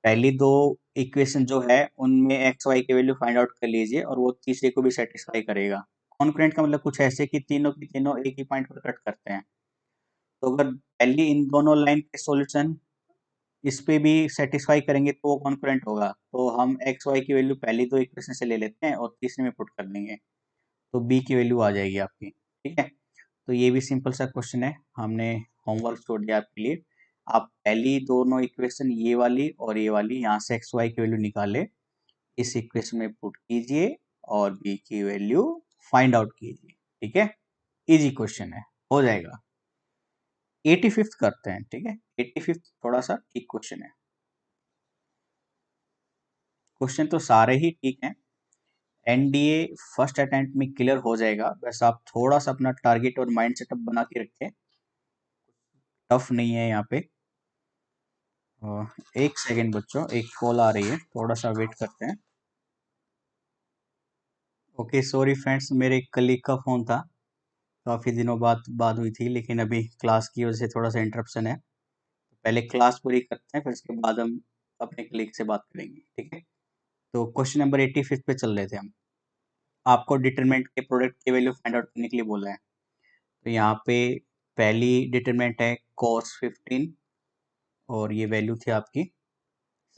पहली 2 इक्वेशन जो है उनमें एक्स वाई की वैल्यू फाइंड आउट कर लीजिए और वो तीसरे को भी सेटिस्फाई करेगा। कॉन्करेंट का मतलब कुछ ऐसे कि तीनों की तीनों एक ही पॉइंट पर कट करते हैं। तो अगर पहली इन दोनों लाइन के सॉल्यूशन इस पे भी सेटिस्फाई करेंगे तो वो कॉन्करेंट होगा। तो हम एक्स वाई की वैल्यू पहली 2 इक्वेशन से ले लेते हैं और तीसरे में पुट कर देंगे, तो बी की वैल्यू आ जाएगी आपकी। ठीक है, तो ये भी सिंपल सा क्वेश्चन है, हमने होमवर्क छोड़ दिया आपके लिए। आप पहली दोनों इक्वेशन ये वाली और ये वाली यहाँ से एक्स वाई की वैल्यू निकाले, इस इक्वेशन में पुट कीजिए और बी की वैल्यू फाइंड आउट कीजिए। ठीक है, इजी क्वेश्चन है, हो जाएगा। 85th करते हैं। ठीक है, 85th थोड़ा सा ठीक क्वेश्चन है। क्वेश्चन तो सारे ही ठीक हैं, एनडीए फर्स्ट अटेम्प्ट में क्लियर हो जाएगा, बस आप थोड़ा सा अपना टारगेट और माइंड सेटअप बना के रखें, टफ नहीं है यहाँ पे। एक सेकेंड बच्चों, एक कॉल आ रही है, थोड़ा सा वेट करते हैं। ओके सॉरी फ्रेंड्स, मेरे एक कलीग का फ़ोन था, काफ़ी दिनों बाद बात हुई थी, लेकिन अभी क्लास की वजह से थोड़ा सा इंटरप्शन है। पहले क्लास पूरी करते हैं, फिर उसके बाद हम अपने कलीग से बात करेंगे। ठीक है, तो क्वेश्चन नंबर 85 पे चल रहे थे हम। आपको डिटरमिनेंट के प्रोडक्ट की वैल्यू फाइंड आउट करने के लिए बोला है। तो यहाँ पे पहली डिटरमिनेंट है cos 15 और ये वैल्यू थी आपकी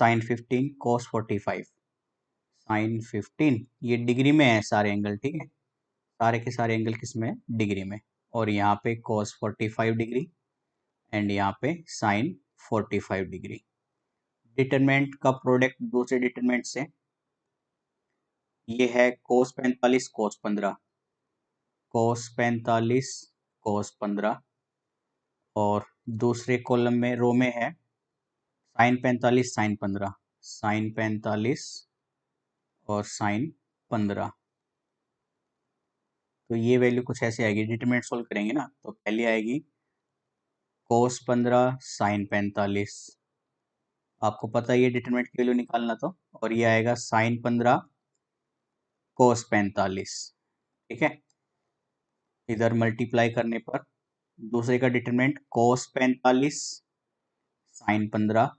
sin 15 cos 45। sin 15 ये डिग्री में है सारे एंगल। ठीक है, सारे के सारे एंगल किस में है, डिग्री में। और यहाँ पे cos 45 डिग्री एंड यहाँ पे sin 45 डिग्री। डिटरमिनेंट का प्रोडक्ट दूसरे डिटरमिनेंट से, ये है cos 45 cos 15, cos 45 cos 15, और दूसरे कॉलम में रो में है sin 45 sin 15, sin 45 और sin 15। तो ये वैल्यू कुछ ऐसे आएगी, डिटरमिनेंट सोल्व करेंगे ना, तो पहली आएगी cos 15 sin 45, आपको पता ही है डिटरमिनेंट की वैल्यू निकालना, तो और ये आएगा sin 15 cos 45। ठीक है, इधर मल्टीप्लाई करने पर दूसरे का determinant cos 45 sin 15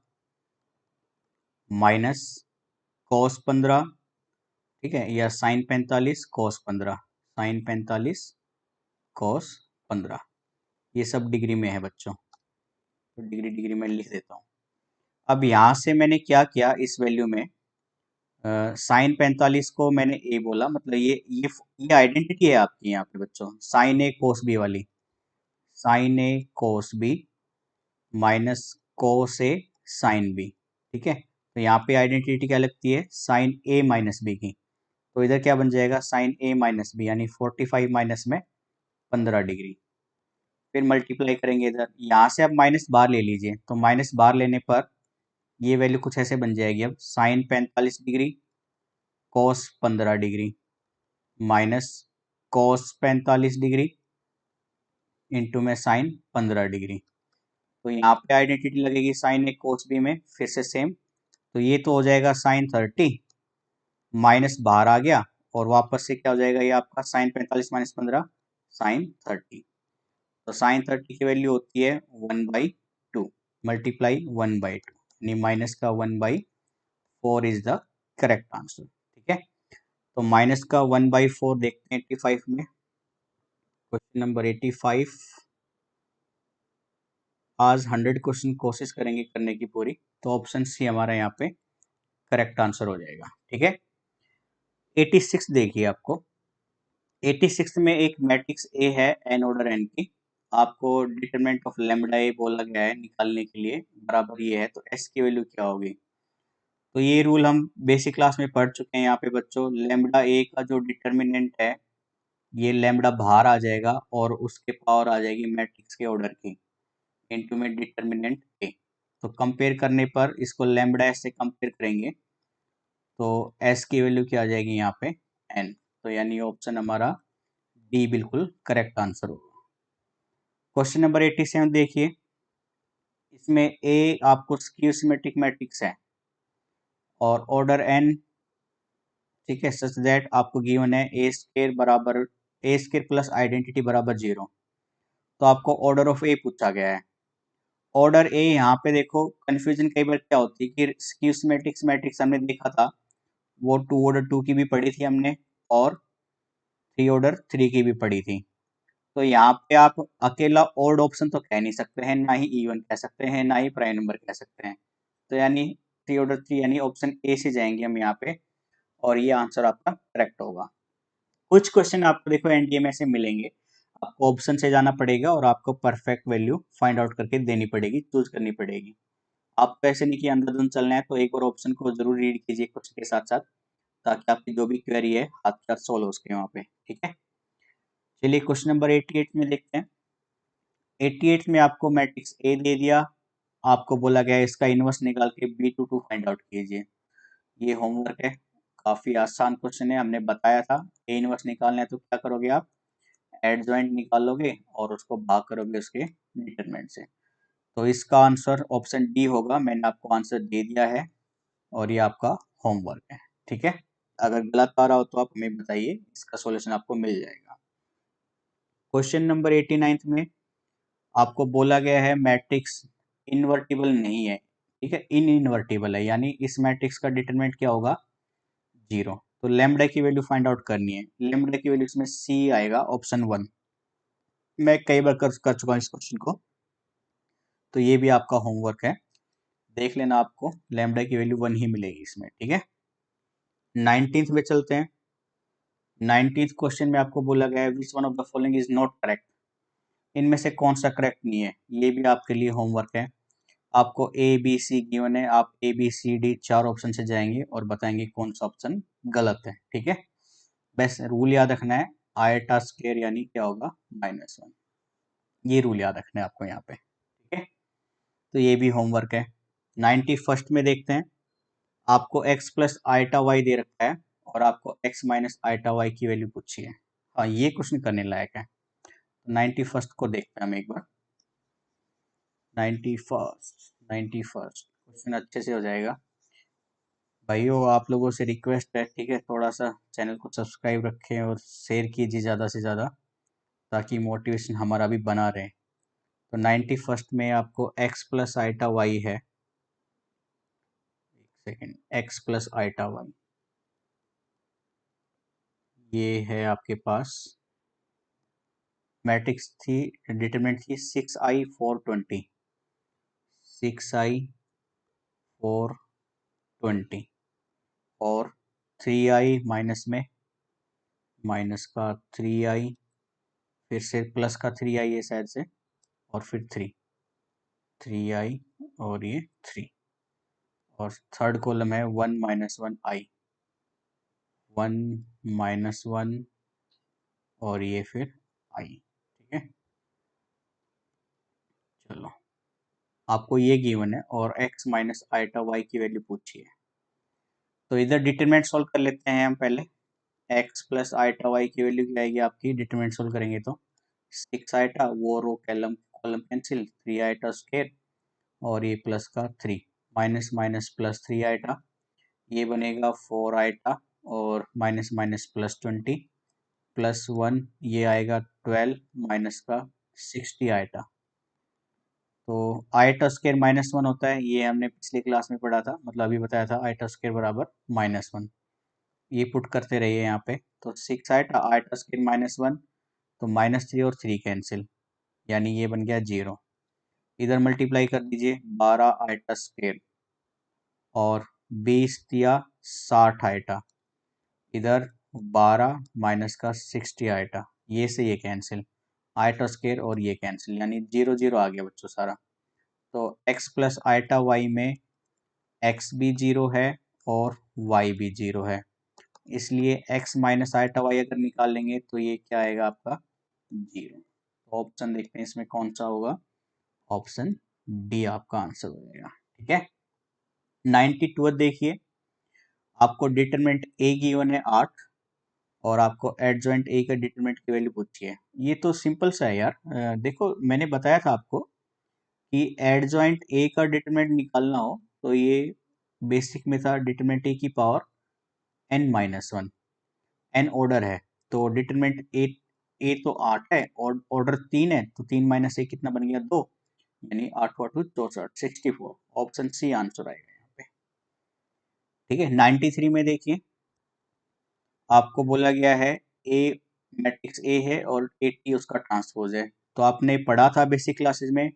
minus cos 15, ठीक है, या sin 45 cos 15, sin 45 cos 15, ये सब डिग्री में है बच्चों, तो डिग्री डिग्री में लिख देता हूँ। अब यहाँ से मैंने क्या किया, इस वैल्यू में साइन 45 को मैंने ए बोला, मतलब ये आइडेंटिटी है आपकी यहाँ पे बच्चों, साइन ए कोस बी वाली, साइन ए कोस बी माइनस कोस ए साइन बी। ठीक है, तो यहाँ पे आइडेंटिटी क्या लगती है, साइन ए माइनस बी की। तो इधर क्या बन जाएगा, साइन ए माइनस बी, यानी 45 माइनस में 15 डिग्री। फिर मल्टीप्लाई करेंगे इधर, यहाँ से आप माइनस बार ले लीजिए, तो माइनस बार लेने पर ये वैल्यू कुछ ऐसे बन जाएगी, अब sine 45 degree cos 15 degree minus cos 45 degree into में साइन 15 डिग्री। तो यहाँ पे आइडेंटिटी लगेगी साइन ए कोस बी में, फिर से सेम, तो ये तो हो जाएगा साइन 30 माइनस बाहर आ गया और वापस से क्या हो जाएगा, ये आपका साइन 45 माइनस 15 साइन 30। तो साइन 30 की वैल्यू होती है 1/2 मल्टीप्लाई 1/2, यानी माइनस का 1/4 इज द करेक्ट आंसर। ठीक है, तो माइनस का 1/4 देखते हैं 85 में। क्वेश्चन नंबर 85, आज 100 क्वेश्चन कोशिश करेंगे करने की पूरी, तो ऑप्शन सी हमारा यहाँ पे करेक्ट आंसर हो जाएगा। ठीक है, 86 देखिए, आपको 86 में एक मैट्रिक्स ए है एन ऑर्डर एन की, आपको डिटरमिनेंट ऑफ लैम्ब्डा ए बोला गया है निकालने के लिए, बराबर ये है, तो एस की वैल्यू क्या होगी। तो ये रूल हम बेसिक क्लास में पढ़ चुके हैं यहाँ पे बच्चों, लैम्ब्डा ए का जो डिटरमिनेंट है, ये लैम्ब्डा बाहर आ जाएगा और उसके पावर आ जाएगी मैट्रिक्स के ऑर्डर की, इनटू में डिटरमिनेंट ए। तो कंपेयर करने पर इसको लैम्ब्डा एस से कंपेयर करेंगे, तो एस की वैल्यू क्या आ जाएगी यहाँ पे, एन। तो यानी ऑप्शन हमारा डी बिल्कुल करेक्ट आंसर होगा। क्वेश्चन नंबर 87 देखिए, इसमें ए आपको स्क्यू सिमेट्रिक मैट्रिक्स है और ऑर्डर एन, ठीक है, सच दैट आपको गिवन है ए स्क्वायर बराबर ए स्क्वायर प्लस आइडेंटिटी बराबर 0। तो आपको ऑर्डर ऑफ ए पूछा गया है। ऑर्डर ए यहाँ पे देखो, कंफ्यूजन कई बार क्या होती है कि स्क्यू सिमेट्रिक मैट्रिक्स हमने देखा था, वो 2 ऑर्डर 2 की भी पढ़ी थी हमने और 3 ऑर्डर 3 की भी पढ़ी थी। तो यहाँ पे आप अकेला ऑड ऑप्शन तो कह नहीं सकते हैं, ना ही इवन कह सकते हैं, ना ही प्राइम नंबर कह सकते हैं। तो यानी 3 ऑर्डर 3 यानी ऑप्शन ए से जाएंगे हम यहाँ पे, और ये आंसर आपका करेक्ट होगा। कुछ क्वेश्चन आपको देखो एनडीए में से मिलेंगे, आपको ऑप्शन से जाना पड़ेगा और आपको परफेक्ट वैल्यू फाइंड आउट करके देनी पड़ेगी, चूज करनी पड़ेगी। आपको ऐसे नहीं कि अंधाधुंध चलना है, तो एक बार ऑप्शन को जरूर रीड कीजिए क्वेश्चन के साथ साथ, ताकि आपकी जो भी क्वेरी है हाथ के साथ सोल्व हो सके वहाँ पे, ठीक है। चलिए क्वेश्चन नंबर 88 में देखते हैं। 88 में आपको मैट्रिक्स ए दे दिया, आपको बोला गया इसका इनवर्स निकाल के B22 फाइंड आउट कीजिए। ये होमवर्क है, काफी आसान क्वेश्चन है, हमने बताया था ए इनवर्स निकालना है तो क्या करोगे आप, एडजॉइंट निकालोगे और उसको भाग करोगे उसके डिटरमिनेंट से। तो इसका आंसर ऑप्शन डी होगा, मैंने आपको आंसर दे दिया है और ये आपका होमवर्क है, ठीक है। अगर गलत आ रहा हो तो आप हमें बताइए, इसका सॉल्यूशन आपको मिल जाएगा। क्वेश्चन नंबर 89 में आपको बोला गया है मैट्रिक्स इनवर्टिबल नहीं है, ठीक है, इनवर्टिबल है, यानी इस मैट्रिक्स का डिटरमिनेंट क्या होगा, 0। तो लैम्ब्डा की वैल्यू फाइंड आउट करनी है। लैम्ब्डा की वैल्यू इसमें सी आएगा, ऑप्शन 1। मैं कई बार कर चुका हूँ इस क्वेश्चन को, तो ये भी आपका होमवर्क है, देख लेना, आपको लैम्ब्डा की वैल्यू 1 ही मिलेगी इसमें, ठीक है। 19th में चलते हैं। 19th क्वेश्चन में आपको बोला गया है विच one of the following is not correct, इनमें से कौन सा करेक्ट नहीं है, ये भी आपके लिए होमवर्क है। आपको ए बी सी गिवन है, आप A B C D 4 option से जाएंगे और बताएंगे कौन सा ऑप्शन गलत है, ठीक है। बस रूल याद रखना है, आयटा स्क्वायर यानी क्या होगा, -1। ये रूल याद रखना है आपको यहाँ पे, ठीक है। तो ये भी होमवर्क है। 91st में देखते हैं, आपको x प्लस आइटा वाई दे रखा है और आपको x माइनस आइटा वाई की वैल्यू पूछी है। हाँ, ये क्वेश्चन करने लायक है। 91st को देखते हैं हम एक बार। 91st क्वेश्चन अच्छे से हो जाएगा। भाइयों, आप लोगों से रिक्वेस्ट है, ठीक है, थोड़ा सा चैनल को सब्सक्राइब रखें और शेयर कीजिए ज़्यादा से ज़्यादा, ताकि मोटिवेशन हमारा भी बना रहे। तो 91st में आपको x प्लस आइटा वाई है, एक second, x plus iota Y, ये है आपके पास मैट्रिक्स थी, डिटरमिनेंट थी 6i420, 6i420 और 3i माइनस में माइनस का 3i, फिर से प्लस का 3i है शायद से, और फिर 3i और ये 3, और थर्ड कॉलम है 1 माइनस 1i, 1 माइनस 1 और ये फिर i, ठीक है। चलो, आपको ये गिवन है और x माइनस आइटा वाई की वैल्यू पूछी है। तो इधर डिटरमिनेंट सॉल्व कर लेते हैं हम पहले। x प्लस आइटा वाई की वैल्यू क्या आएगी आपकी, डिटरमिनेंट सॉल्व करेंगे तो 6 आइटा, वो row column column cancel, 3 iota square और ये प्लस का 3, माइनस माइनस प्लस 3 आइटा, ये बनेगा 4 आइटा और माइनस माइनस प्लस 20 प्लस 1, ये आएगा 12 माइनस का 60 आइटा। तो आइटा स्क्वायर -1 होता है, ये हमने पिछली क्लास में पढ़ा था, मतलब अभी बताया था, आइटा स्क्वायर बराबर -1। ये पुट करते रहिए यहाँ पे, तो 6 आइटा, आइटा स्क्वायर -1, तो -3 और 3 कैंसिल, यानी ये बन गया 0। इधर मल्टीप्लाई कर दीजिए 12 आइटा स्क्वायर और 20 दिया 60 आइटा, इधर 12 माइनस का 60 आइटा, ये से ये कैंसिल, आइटा स्क्वायर और ये कैंसिल, यानी 0 0 आ गया बच्चों सारा। तो x प्लस आइटा वाई में x भी 0 है और y भी 0 है, इसलिए x माइनस आइटा वाई अगर निकाल लेंगे तो ये क्या आएगा आपका, 0। तो ऑप्शन देखते हैं इसमें कौन सा होगा, ऑप्शन डी आपका आंसर हो जाएगा, ठीक है। 92 देखिए, आपको डिटरमिनेंट a गिवन है 8 और आपको एडजॉइंट ए का डिटरमिनेंट की वैल्यू पूछी है। ये तो सिंपल सा है यार। देखो मैंने बताया था आपको कि एडजॉइंट ए का डिटरमिनेंट निकालना हो तो ये बेसिक में था डिटरमिनेंट ए की पावर n-1, n ऑर्डर है तो डिटरमिनेंट ए तो 8 है और ऑर्डर 3 है तो 3 माइनस ए कितना बन गया 2, यानी 8 8 64 64। ऑप्शन सी आंसर आएगा यहाँ पे। ठीक है, 93 में देखिए आपको बोला गया है ए मैट्रिक्स ए है और 80 उसका ट्रांसपोज है। तो आपने पढ़ा था बेसिक क्लासेस में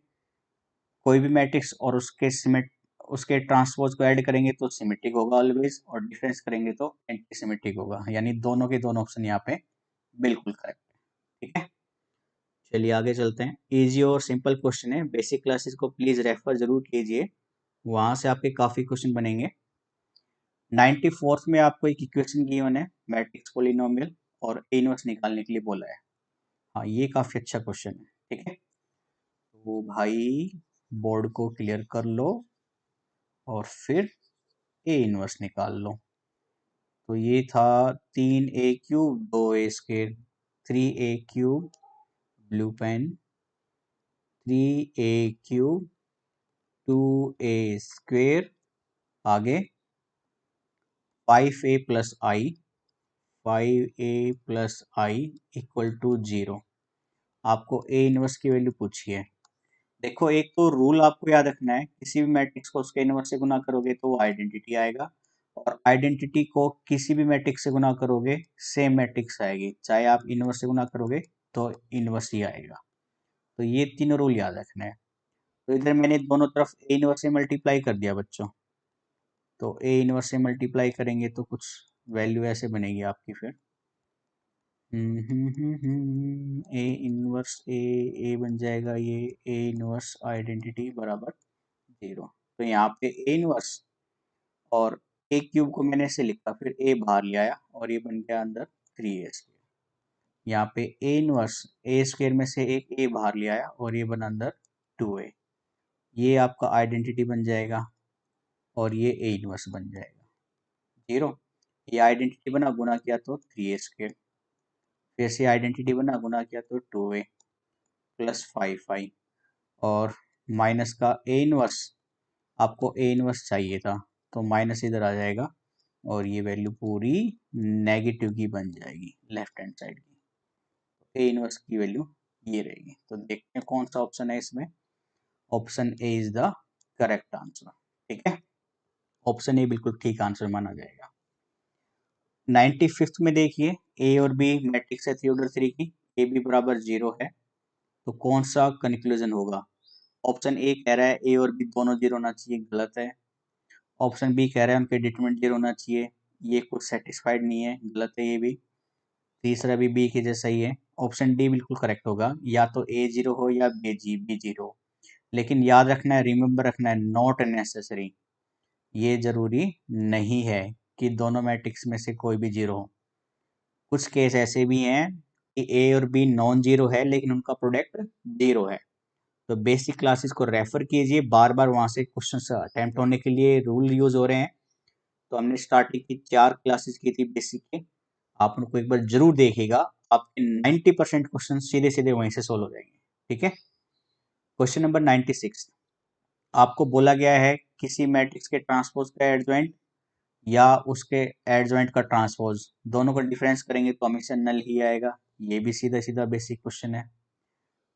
कोई भी मैट्रिक्स और उसके ट्रांसपोज को ऐड करेंगे तो सिमेट्रिक होगा ऑलवेज, और डिफरेंस करेंगे तो एंटी सिमेट्रिक होगा, यानी दोनों के दोनों ऑप्शन यहाँ पे बिल्कुल करेक्ट है। ठीक है, चलिए आगे चलते हैं। इजी और सिंपल क्वेश्चन है, बेसिक क्लासेस को प्लीज रेफर जरूर कीजिए, वहां से आपके काफी क्वेश्चन बनेंगे। 94th में आपको एक इक्वेशन गिवन है मैट्रिक्स पोलिनोमियल और ए इनवर्स निकालने के लिए बोला है। हाँ ये काफी अच्छा क्वेश्चन है। ठीक है, तो भाई बोर्ड को क्लियर कर लो और फिर ए इनवर्स निकाल लो। तो ये था 3a³ 2a², 3a³ blue pen, 3a³ 2a², आगे 5a plus I, 5a plus I equal to 0। आपको ए इनवर्स की वैल्यू पूछी है। देखो एक तो रूल आपको याद रखना है, किसी भी मैट्रिक्स को उसके इनवर्स से गुना करोगे तो वो आइडेंटिटी आएगा, और आइडेंटिटी को किसी भी मैट्रिक्स से गुना करोगे सेम मैट्रिक्स आएगी, चाहे आप इनवर्स से गुना करोगे तो इनवर्स ही आएगा। तो ये तीनों रूल याद रखना है। तो इधर मैंने दोनों तरफ ए इनवर्स से मल्टीप्लाई कर दिया बच्चों, तो ए इनवर्स से मल्टीप्लाई करेंगे तो कुछ वैल्यू ऐसे बनेगी आपकी फिर ए इनवर्स ए बन जाएगा ये ए इनवर्स आइडेंटिटी बराबर 0। तो यहाँ पे ए इनवर्स और ए क्यूब को मैंने ऐसे लिखा, फिर ए बाहर ले आया और ये बन गया अंदर 3a²। यहाँ पे ए इनवर्स a² में से एक ए बाहर ले आया और ये बना अंदर 2a। ये आपका आइडेंटिटी बन जाएगा और ये ए इनवर्स बन जाएगा 0। ये आइडेंटिटी बना, गुना किया तो 3a², फिर से आइडेंटिटी बना, गुना किया तो 2a प्लस 5i, और माइनस का ए इनवर्स, आपको ए इनवर्स चाहिए था तो माइनस इधर आ जाएगा और ये वैल्यू पूरी नेगेटिव की बन जाएगी लेफ्ट हैंड साइड की। ए इनवर्स की वैल्यू ये रहेगी। तो देखते हैं कौन सा ऑप्शन है इसमें। Option A is the correct answer. ठीक है, ऑप्शन ए बिल्कुल ठीक आंसर माना जाएगा। 95th में देखिए ए और बी मैट्रिक्स है 3 ऑर्डर 3 की, ए बी बराबर 0 है, तो कौन सा कंक्लूजन होगा। ऑप्शन ए कह रहा है ए और बी दोनों 0 होना चाहिए, गलत है। ऑप्शन बी कह रहा है उनके डिटरमिनेंट 0 होना चाहिए, ये कुछ सेटिस्फाइड नहीं है, गलत है ये भी। तीसरा भी बी के जैसा ही है। ऑप्शन डी बिल्कुल करेक्ट होगा, या तो ए 0 हो या बी 0 हो। लेकिन याद रखना है, रिमेम्बर रखना है, नॉट नेसेसरी, ये जरूरी नहीं है कि दोनों मैट्रिक्स में से कोई भी 0 हो। कुछ केस ऐसे भी हैं कि ए और बी नॉन जीरो है लेकिन उनका प्रोडक्ट 0 है। तो बेसिक क्लासेस को रेफर कीजिए, बार बार वहां से क्वेश्चन अटेम्प्ट होने के लिए रूल यूज हो रहे हैं। तो हमने स्टार्टिंग की 4 क्लासेस की थी बेसिक के, आप उनको एक बार जरूर देखिएगा, आपके 90% क्वेश्चन सीधे सीधे वहीं से सोल्व हो जाएंगे। ठीक है, क्वेश्चन नंबर 96, आपको बोला गया है किसी मैट्रिक्स के ट्रांसपोज का एडजॉइंट या उसके एडजॉइंट का ट्रांसपोज, दोनों का डिफरेंस करेंगे तो हमेशा नल ही आएगा। ये भी सीधा सीधा बेसिक क्वेश्चन है।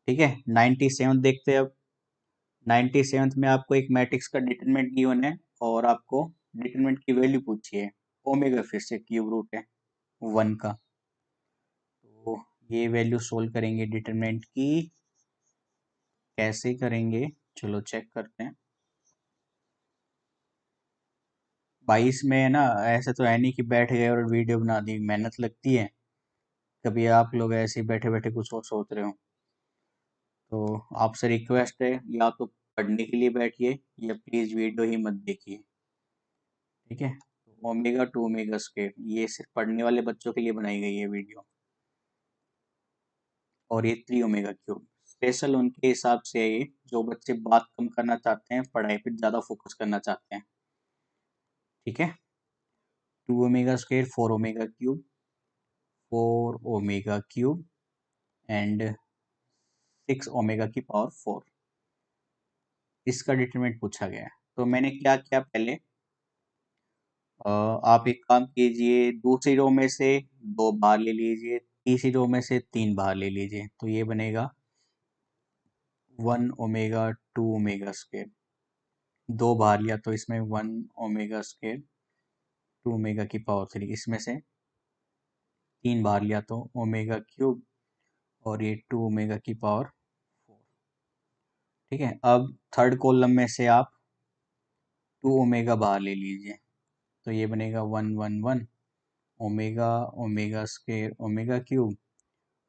ठीक है, 97 देखते हैं अब। 97 में आपको एक मैट्रिक्स का डिटरमिनेंट गिवन है और आपको डिटरमिनेंट की वैल्यू पूछी है। ओमेगा फिर से क्यूब रूट है 1 का, तो ये वैल्यू सोल्व करेंगे डिटरमिनेंट की। कैसे करेंगे चलो चेक करते हैं। 22 में है ना, ऐसे तो है नहीं कि बैठ गए और वीडियो बना दी, मेहनत लगती है। कभी आप लोग ऐसे ही बैठे बैठे कुछ और सोच रहे हो, तो आपसे रिक्वेस्ट है या तो पढ़ने के लिए बैठिए या प्लीज वीडियो ही मत देखिए। ठीक है, ओमेगा टू ओमेगा स्क्वायर ये सिर्फ पढ़ने वाले बच्चों के लिए बनाई गई है वीडियो, और ये 3 ओमेगा क्यूब स्पेशल उनके हिसाब से है ये, जो बच्चे बात कम करना चाहते हैं, पढ़ाई पे ज़्यादा फोकस करना चाहते हैं। ठीक है, 2 omega square 4 omega cube 4 omega cube and 6 omega की पावर 4, इसका डिटरमिनेंट पूछा गया है। तो मैंने क्या किया पहले, आप एक काम कीजिए, दूसरी रो में से 2 बाहर ले लीजिए, तीसरी रो में से 3 बाहर ले लीजिए, तो ये बनेगा 1 ओमेगा 2 ओमेगा स्क्वायर, 2 बाहर लिया तो इसमें 1 ओमेगा स्क्वायर 2 ओमेगा की पावर 3, इसमें से 3 बाहर लिया तो ओमेगा क्यूब और ये 2 ओमेगा की पावर 4। ठीक है, अब थर्ड कॉलम में से आप 2 ओमेगा बाहर ले लीजिए, तो ये बनेगा 1 1 1 omega omega square omega cube,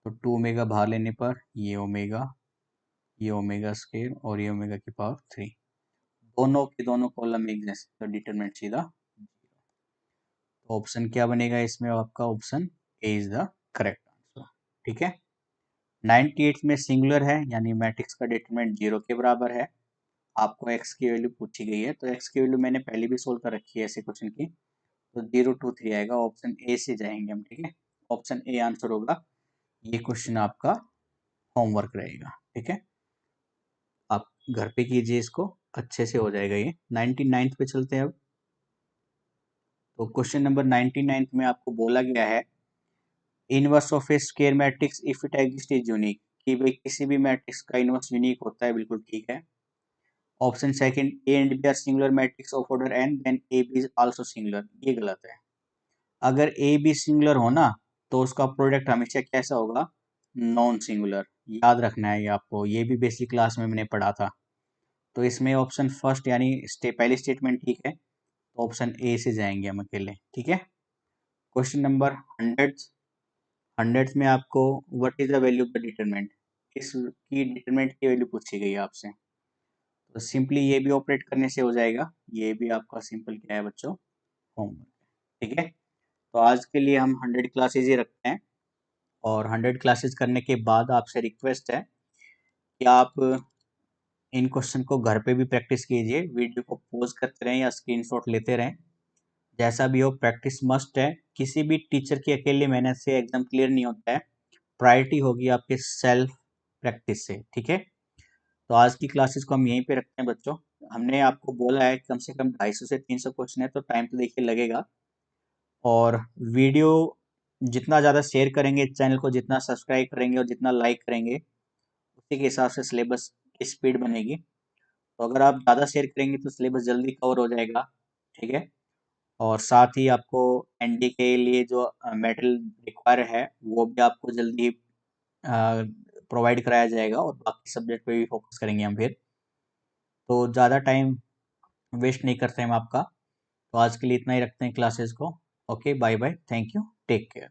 तो 2 ओमेगा बाहर लेने पर ये ओमेगा स्क्वायर और ये ओमेगा की पावर 3, दोनों के दोनों कॉलम एक जैसे, तो डिटरमिनेंट सीधा 0। तो ऑप्शन क्या बनेगा इसमें, आपका option A is the correct answer. ठीक है, 98 में सिंगुलर है, यानी मैट्रिक्स का डिटरमिनेंट 0 के बराबर है। आपको x की वैल्यू पूछी गई है, तो x की वैल्यू मैंने पहले भी सोल्व कर रखी है ऐसे क्वेश्चन की, तो 0 2 3 आएगा, ऑप्शन ए से जाएंगे हम। ठीक है, ऑप्शन ए आंसर होगा। ये क्वेश्चन आपका होमवर्क रहेगा। ठीक है, आप घर पे कीजिए इसको, अच्छे से हो जाएगा ये। 99 पे चलते हैं अब। तो क्वेश्चन नंबर 99 में आपको बोला गया है inverse of A square matrix if it exist is unique, कि भाई किसी भी मैट्रिक्स का इनवर्स यूनिक होता है, बिल्कुल ठीक है। Option second, A and B are singular matrix of order N then A B is also singular, ये गलत है। अगर ए बी सिंगुलर हो ना, तो उसका प्रोडक्ट हमेशा कैसा होगा, नॉन सिंगुलर। याद रखना है ये आपको, ये भी बेसिक क्लास में मैंने पढ़ा था। तो इसमें ऑप्शन फर्स्ट यानी पहली स्टेटमेंट ठीक है, तो ऑप्शन ए से जाएंगे हम अकेले। ठीक है, क्वेश्चन नंबर 100 में आपको what is the value of the determinant, इसकी डिटरमिनेंट की वैल्यू पूछी गई है आपसे। तो सिंपली ये भी ऑपरेट करने से हो जाएगा, ये भी आपका सिंपल क्या है बच्चों, होमवर्क। ठीक है, तो आज के लिए हम 100 क्लासेज ही रखते हैं, और 100 क्लासेस करने के बाद आपसे रिक्वेस्ट है कि आप इन क्वेश्चन को घर पे भी प्रैक्टिस कीजिए, वीडियो को पॉज करते रहें या स्क्रीनशॉट लेते रहें, जैसा भी हो प्रैक्टिस मस्ट है। किसी भी टीचर की अकेले मेहनत से एग्जाम क्लियर नहीं होता है, प्रायोरिटी होगी आपके सेल्फ प्रैक्टिस से। ठीक है, तो आज की क्लासेस को हम यहीं पे रखते हैं बच्चों। हमने आपको बोला है कम से कम 250 से 300 क्वेश्चन है, तो टाइम तो देखिए लगेगा। और वीडियो जितना ज़्यादा शेयर करेंगे, चैनल को जितना सब्सक्राइब करेंगे और जितना लाइक करेंगे, उसी के हिसाब से सिलेबस की स्पीड बनेगी। तो अगर आप ज़्यादा शेयर करेंगे तो सिलेबस जल्दी कवर हो जाएगा। ठीक है, और साथ ही आपको एनडी के लिए जो मटेरियल रिक्वायर है वो भी आपको जल्दी प्रोवाइड कराया जाएगा, और बाकी सब्जेक्ट पे भी फोकस करेंगे हम फिर। तो ज़्यादा टाइम वेस्ट नहीं करते हम आपका, तो आज के लिए इतना ही रखते हैं क्लासेस को। Okay, bye bye, thank you, take care.